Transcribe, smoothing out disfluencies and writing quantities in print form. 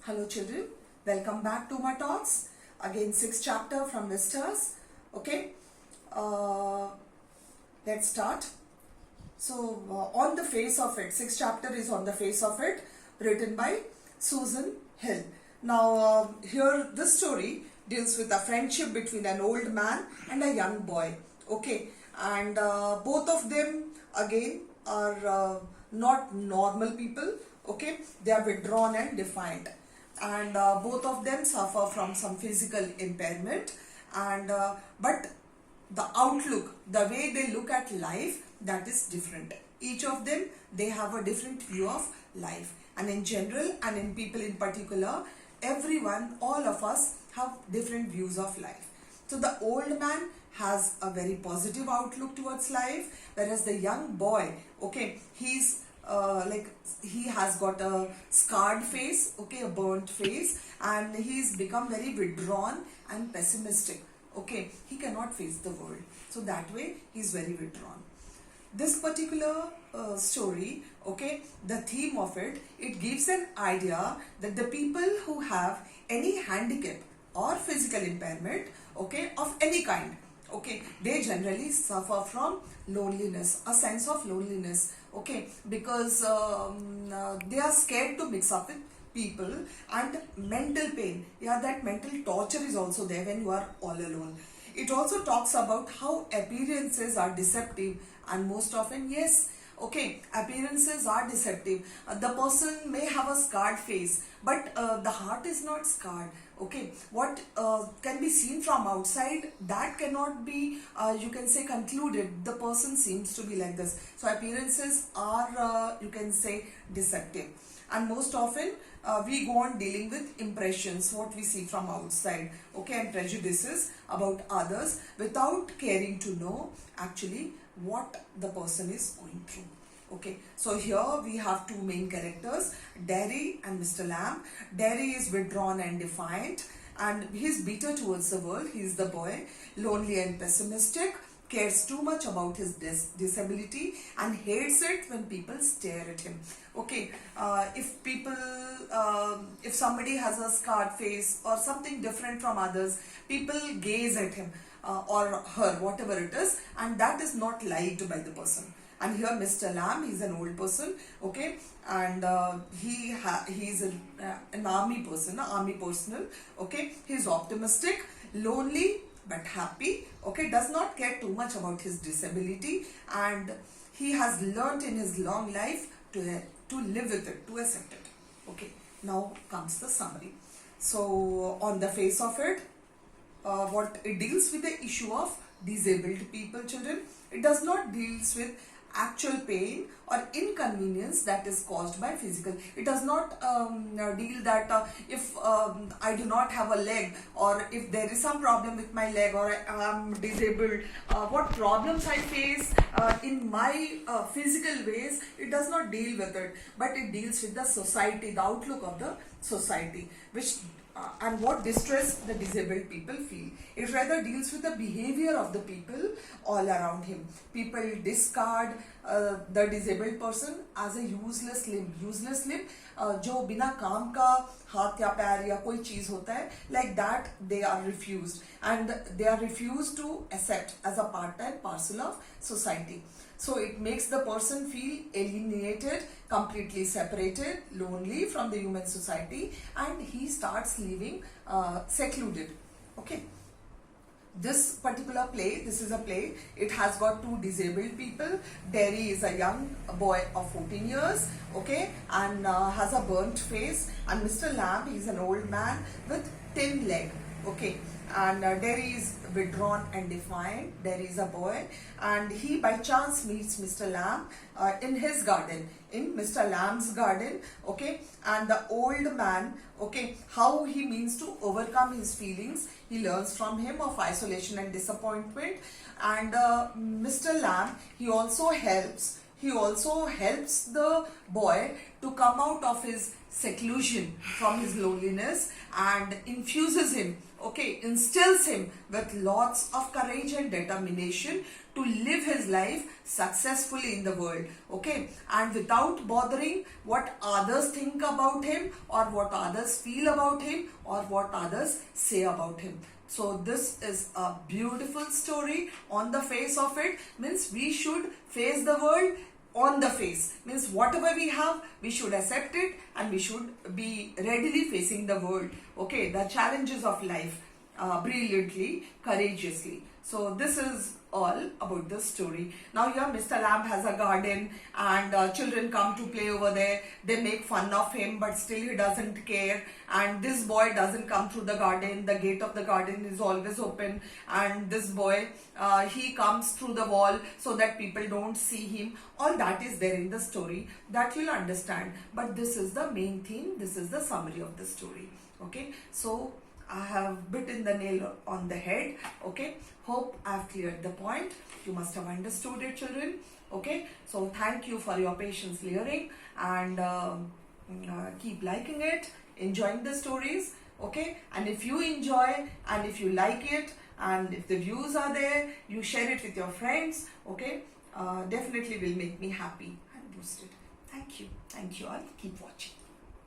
Hello children, welcome back to my talks. Again, sixth chapter from Vistas. Okay, let's start. So, on the face of it, sixth chapter is On the Face of It, written by Susan Hill. Now, here this story deals with a friendship between an old man and a young boy. Okay, and both of them again are not normal people. Okay, they are withdrawn and defiant, and both of them suffer from some physical impairment, and but the outlook, the way they look at life, that is different. Each of them, they have a different view of life, and in general and in people in particular, everyone, all of us have different views of life. So the old man has a very positive outlook towards life, whereas the young boy, okay, he's he has got a scarred face, okay, a burnt face, and he's become very withdrawn and pessimistic. Okay, he cannot face the world, so that way he's very withdrawn. This particular story, okay, the theme of it, it gives an idea that the people who have any handicap or physical impairment, okay, of any kind, okay, they generally suffer from loneliness, a sense of loneliness, okay, because they are scared to mix up with people, and mental pain, yeah, that mental torture is also there when you are all alone. It also talks about how appearances are deceptive, and most often, yes, okay, appearances are deceptive. The person may have a scarred face, but the heart is not scarred. Okay, what can be seen from outside, that cannot be, you can say, concluded. The person seems to be like this. So appearances are, you can say, deceptive. And most often, we go on dealing with impressions, what we see from outside, okay, and prejudices about others without caring to know actually what the person is going through. Okay, so here we have two main characters, Derry and Mr. Lamb. Derry is withdrawn and defiant, and he is bitter towards the world. He is the boy, lonely and pessimistic, cares too much about his disability, and hates it when people stare at him. Okay, if people, if somebody has a scarred face or something different from others, people gaze at him or her, whatever it is, and that is not liked by the person. And here Mr. Lamb, he's an old person, okay, and he's an army person, army personnel, okay. He's optimistic, lonely but happy, okay, does not care too much about his disability, and he has learnt in his long life to live with it, to accept it. Okay, now comes the summary. So on the face of it, what it deals with the issue of disabled people, children. It does not deals with actual pain or inconvenience that is caused by physical. It does not deal that if I do not have a leg, or if there is some problem with my leg, or I am disabled, what problems I face in my physical ways. It does not deal with it, but it deals with the society, the outlook of the society, which and what distress the disabled people feel. It rather deals with the behavior of the people all around him. People discard the disabled person as a useless limb. Useless limb, जो बिना काम का हाथ या पैर या कोई चीज होता है, like that they are refused, and they are refused to accept as a part and parcel of society. So it makes the person feel alienated, completely separated, lonely from the human society, and he starts living secluded. Okay. This particular play, this is a play, it has got two disabled people. Derry is a young boy of 14 years, okay, and has a burnt face, and Mr. Lamb is an old man with thin leg, okay. And Derry is withdrawn and defiant. Derry is a boy, and he by chance meets Mr. Lamb in his garden, in Mr. Lamb's garden, okay. And the old man, okay, how he means to overcome his feelings, he learns from him of isolation and disappointment. And Mr. Lamb, he also helps the boy to come out of his seclusion from his loneliness and infuses him, instills him with lots of courage and determination to live his life successfully in the world, and without bothering what others think about him or what others feel about him or what others say about him. So this is a beautiful story. On the face of it means we should face the world on the face, means whatever we have we should accept it and we should be readily facing the world, the challenges of life brilliantly, courageously. So this is all about this story. Now here Mr. Lamb has a garden and children come to play over there. They make fun of him, but still he doesn't care, and this boy doesn't come through the garden. The gate of the garden is always open, and this boy he comes through the wall so that people don't see him. All that is there in the story, that you'll understand, but this is the main theme. This is the summary of the story. So I have bitten the nail on the head. Hope I have cleared the point. You must have understood it, children. So thank you for your patience hearing, and keep liking it, enjoying the stories. And if you enjoy and if you like it and if the views are there, you share it with your friends. Definitely will make me happy and boosted. Thank you all. Keep watching.